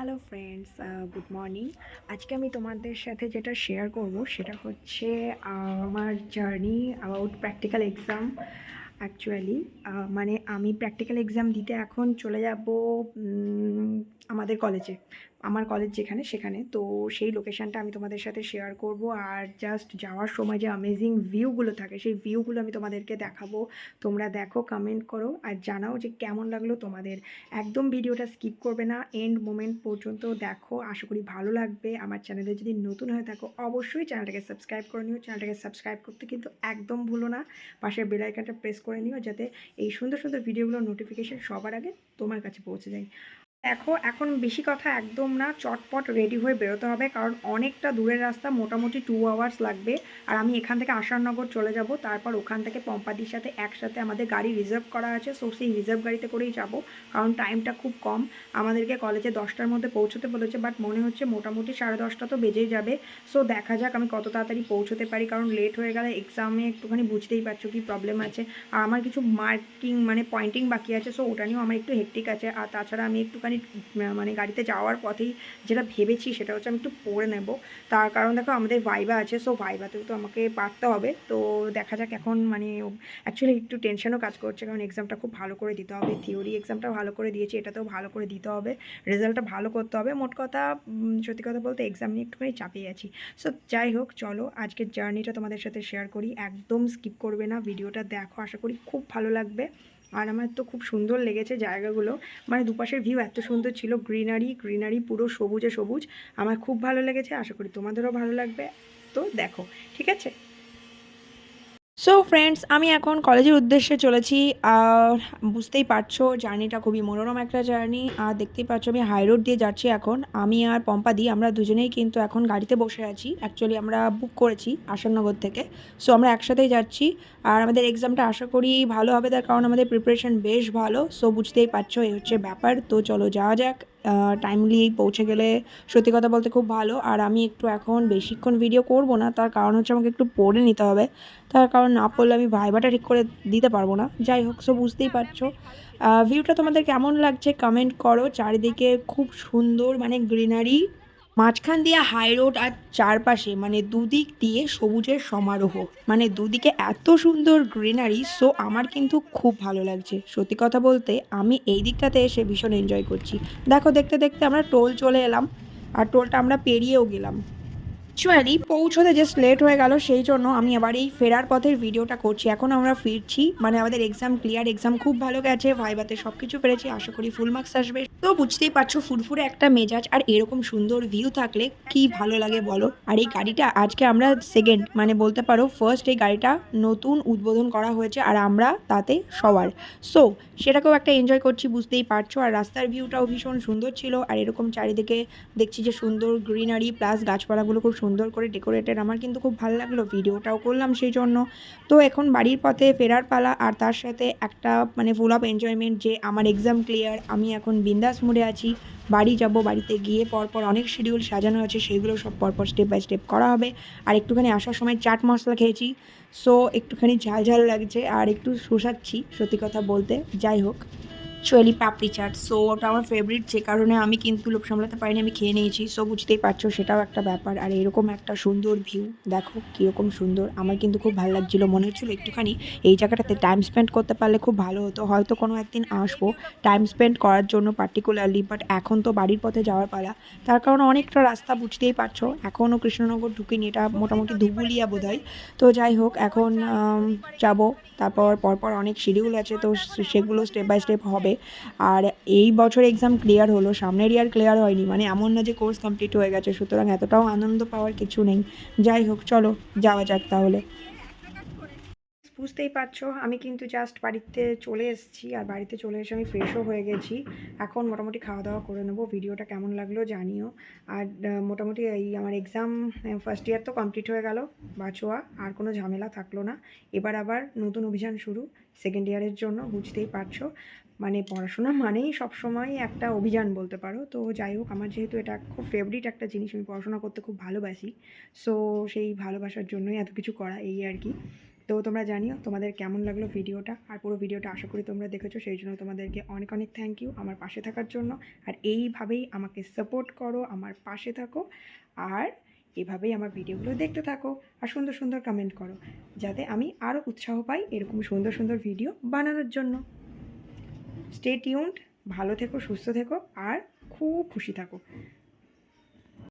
Hello friends, good morning. আজকে আমি তোমাদের সাথে যেটা শেয়ার করব সেটা হচ্ছে আমার journey about practical exam. Actually মানে আমি প্র্যাকটিক্যাল এক্সাম দিতে এখন চলে যাব আমাদের কলেজে। আমার কলেজ যেখানে সেখানে তো সেই লোকেশানটা আমি তোমাদের সাথে শেয়ার করব। আর জাস্ট যাওয়ার সময় যে অ্যামেজিং ভিউগুলো থাকে সেই ভিউগুলো আমি তোমাদেরকে দেখাবো। তোমরা দেখো, কমেন্ট করো আর জানাও যে কেমন লাগলো তোমাদের। একদম ভিডিওটা স্কিপ করবে না, এন্ড মোমেন্ট পর্যন্ত দেখো, আশা করি ভালো লাগবে। আমার চ্যানেলে যদি নতুন হয়ে থাকো অবশ্যই চ্যানেলটাকে সাবস্ক্রাইব করে নিও। চ্যানেলটাকে সাবস্ক্রাইব করতে কিন্তু একদম ভুলো না, পাশের বেল আইকনটা প্রেস করে নিও যাতে এই সুন্দর সুন্দর ভিডিওগুলোর নোটিফিকেশন সবার আগে তোমার কাছে পৌঁছে যায়। দেখো, এখন বেশি কথা একদম না, চটপট রেডি হয়ে বেরোতে হবে কারণ অনেকটা দূরের রাস্তা, মোটামুটি 2 আওয়ার্স লাগবে। আর আমি এখান থেকে আশারনগর চলে যাব, তারপর ওখান থেকে পম্পাদির সাথে একসাথে আমাদের গাড়ি রিজার্ভ করা আছে, সো সেই রিজার্ভ গাড়িতে করেই যাব কারণ টাইমটা খুব কম। আমাদেরকে কলেজে 10টার মধ্যে পৌঁছতে বলেছে, বাট মনে হচ্ছে মোটামুটি 10:30 তো বেজেই যাবে। সো দেখা যাক আমি কত তাড়াতাড়ি পৌঁছতে পারি, কারণ লেট হয়ে গেলে এক্সামে একটুখানি বুঝতেই পারছো কি প্রবলেম আছে। আর আমার কিছু মার্কিং মানে পয়েন্টিং বাকি আছে, সো ওটা নিয়েও আমার একটু হেক্টিক আছে। আর তাছাড়া আমি একটুখানি মানে গাড়িতে যাওয়ার পথেই যেটা ভেবেছি সেটা হচ্ছে আমি একটু পড়ে নেব। তার কারণ দেখো আমাদের ভাইবা আছে, সো ভাইবাতেও তো আমাকে পারতে হবে। তো দেখা যাক এখন, মানে অ্যাকচুয়ালি একটু টেনশনও কাজ করছে কারণ এক্সামটা খুব ভালো করে দিতে হবে। থিওরি এক্সামটা ভালো করে দিয়েছি, এটাতেও ভালো করে দিতে হবে, রেজাল্টটা ভালো করতে হবে। মোট কথা সত্যি কথা বলতে এক্সাম নিয়ে একটুখানি চাপিয়ে আছি। সো যাই হোক, চলো আজকের জার্নিটা তোমাদের সাথে শেয়ার করি, একদম স্কিপ করবে না, ভিডিওটা দেখো, আশা করি খুব ভালো লাগবে। আর আমার তো খুব সুন্দর লেগেছে জায়গাগুলো, মানে দুপাশের ভিউ এত সুন্দর ছিল, গ্রিনারি গ্রিনারি, পুরো সবুজে সবুজ। আমার খুব ভালো লেগেছে, আশা করি তোমাদেরও ভালো লাগবে। তো দেখো, ঠিক আছে। সো ফ্রেন্ডস, আমি এখন কলেজের উদ্দেশ্যে চলেছি। আর বুঝতেই পারছো জার্নিটা খুবই মনোরম একটা জার্নি। আর দেখতেই পাচ্ছ আমি হাই রোড দিয়ে যাচ্ছি এখন। আমি আর পম্পাদি আমরা দুজনেই কিন্তু এখন গাড়িতে বসে আছি, অ্যাকচুয়ালি আমরা বুক করেছি আসাননগর থেকে। সো আমরা একসাথেই যাচ্ছি। আর আমাদের এক্সামটা আশা করি ভালো হবে, তার কারণ আমাদের প্রিপারেশন বেশ ভালো। সো বুঝতেই পারছো এই হচ্ছে ব্যাপার। তো চলো যাওয়া যাক। টাইমলি পৌঁছে গেলে সত্যি কথা বলতে খুব ভালো। আর আমি একটু এখন বেশিক্ষণ ভিডিও করব না, তার কারণ হচ্ছে আমাকে একটু পড়ে নিতে হবে। তার কারণ না পড়লে আমি ভাইবাটা ঠিক করে দিতে পারবো না। যাই হোক, সো বুঝতেই পারছো। ভিউটা তোমাদের কেমন লাগছে কমেন্ট করো। চারিদিকে খুব সুন্দর, মানে গ্রিনারি, মাঝখান দিয়ে হাই রোড, আর চারপাশে মানে দুদিক দিয়ে সবুজের সমারোহ, মানে দুদিকে এত সুন্দর গ্রিনারি। সো আমার কিন্তু খুব ভালো লাগছে, সত্যি কথা বলতে আমি এই দিকটাতে এসে ভীষণ এনজয় করছি। দেখো, দেখতে দেখতে আমরা টোল চলে এলাম, আর টোলটা আমরা পেরিয়েও গেলাম। অ্যাকচুয়ালি পৌঁছতে জাস্ট লেট হয়ে গেল, সেই জন্য আমি আবার এই ফেরার পথের ভিডিওটা করছি। এখন আমরা ফিরছি, মানে আমাদের এক্সাম ক্লিয়ার, এক্সাম খুব ভালো গেছে, ভাইভাতে সব কিছু পেরেছি, আশা করি ফুল মার্কস আসবে। তো বুঝতেই পারছো ফুরফুরে একটা মেজাজ, আর এরকম সুন্দর ভিউ থাকলে কি ভালো লাগে বলো। আর এই গাড়িটা আজকে আমরা সেকেন্ড, মানে বলতে পারো ফার্স্ট, এই গাড়িটা নতুন উদ্বোধন করা হয়েছে আর আমরা তাতে সবার। সো সেটাকেও একটা এনজয় করছি, বুঝতেই পারছো। আর রাস্তার ভিউটাও ভীষণ সুন্দর ছিল, আর এরকম চারিদিকে দেখছি যে সুন্দর গ্রিনারি প্লাস গাছপালাগুলো খুব সুন্দর করে ডেকোরেটেড, আমার কিন্তু খুব ভালো লাগলো, ভিডিওটাও করলাম সেই জন্য। তো এখন বাড়ির পথে ফেরার পালা, আর তার সাথে একটা মানে ফুল অফ এনজয়মেন্ট যে আমার এক্সাম ক্লিয়ার, আমি এখন বিন্দাস মুডে আছি। বাড়ি যাব, বাড়িতে গিয়ে পরপর অনেক শিডিউল সাজানো আছে, সেইগুলো সব পরপর স্টেপ বাই স্টেপ করা হবে। আর একটুখানি আসার সময় চাট মশলা খেয়েছি, সো একটুখানি ঝাল ঝাল লাগছে আর একটু শোষাচ্ছি সত্যি কথা বলতে। যাই হোক, অ্যাকচুয়ালি পাপড়ি চাট, সো ওটা আমার ফেভারিট, যে কারণে আমি কিন্তু লোভ সামলাতে পারিনি, আমি খেয়ে নিয়েছি। সো বুঝতেই পারছো সেটাও একটা ব্যাপার। আর এরকম একটা সুন্দর ভিউ দেখো কীরকম সুন্দর, আমার কিন্তু খুব ভালো লাগছিলো, মনে হচ্ছিলো একটুখানি এই জায়গাটাতে টাইম স্পেন্ড করতে পারলে খুব ভালো হতো। হয়তো কোনো একদিন আসবো টাইম স্পেন্ড করার জন্য পার্টিকুলারলি, বাট এখন তো বাড়ির পথে যাওয়ার পালা। তার কারণ অনেকটা রাস্তা, বুঝতেই পারছো এখনও কৃষ্ণনগর ঢুকিনি, এটা মোটামুটি ধুবুলিয়া বোধহয়। তো যাই হোক, এখন যাব, তারপর পরপর অনেক শিডিউল আছে, তো সেগুলো স্টেপ বাই স্টেপ হবে। আর এই বছর এক্সাম ক্লিয়ার হলো, সামনের ইয়ার ক্লিয়ার হয়নি, মানে এমন না যে কোর্স কমপ্লিট হয়ে গেছে, সুতরাং এতটাও আনন্দ পাওয়ার কিছু নেই। যাই হোক, চলো যাওয়া যাক তাহলে। বুঝতেই পারছো আমি কিন্তু জাস্ট বাড়িতে চলে এসেছি, আর বাড়িতে চলে এসে আমি ফ্রেশও হয়ে গেছি। এখন মোটামুটি খাওয়া দাওয়া করে নেবো। ভিডিওটা কেমন লাগলো জানিও। আর মোটামুটি এই আমার এক্সাম ফার্স্ট ইয়ার তো কমপ্লিট হয়ে গেল, বাঁচোয়া, আর কোনো ঝামেলা থাকলো না। এবার আবার নতুন অভিযান শুরু সেকেন্ড ইয়ারের জন্য, বুঝতেই পারছো। মানে পড়াশোনা মানেই সবসময় একটা অভিযান বলতে পারো। তো যাই হোক, আমার যেহেতু এটা খুব ফেভারিট একটা জিনিস, আমি পড়াশোনা করতে খুব ভালোবাসি, সো সেই ভালোবাসার জন্যই এত কিছু করা, এই আর কি। তো তোমরা জানিও তোমাদের কেমন লাগলো ভিডিওটা, আর পুরো ভিডিওটা আশা করি তোমরা দেখেছো, সেই জন্য তোমাদেরকে অনেক অনেক থ্যাংক ইউ আমার পাশে থাকার জন্য। আর এইভাবেই আমাকে সাপোর্ট করো, আমার পাশে থাকো, আর এভাবেই আমার ভিডিওগুলো দেখতে থাকো, আর সুন্দর সুন্দর কমেন্ট করো, যাতে আমি আরও উৎসাহ পাই এরকম সুন্দর সুন্দর ভিডিও বানানোর জন্য। স্টে টিউনড, ভালো থেকো, সুস্থ থেকো, আর খুব খুশি থাকো।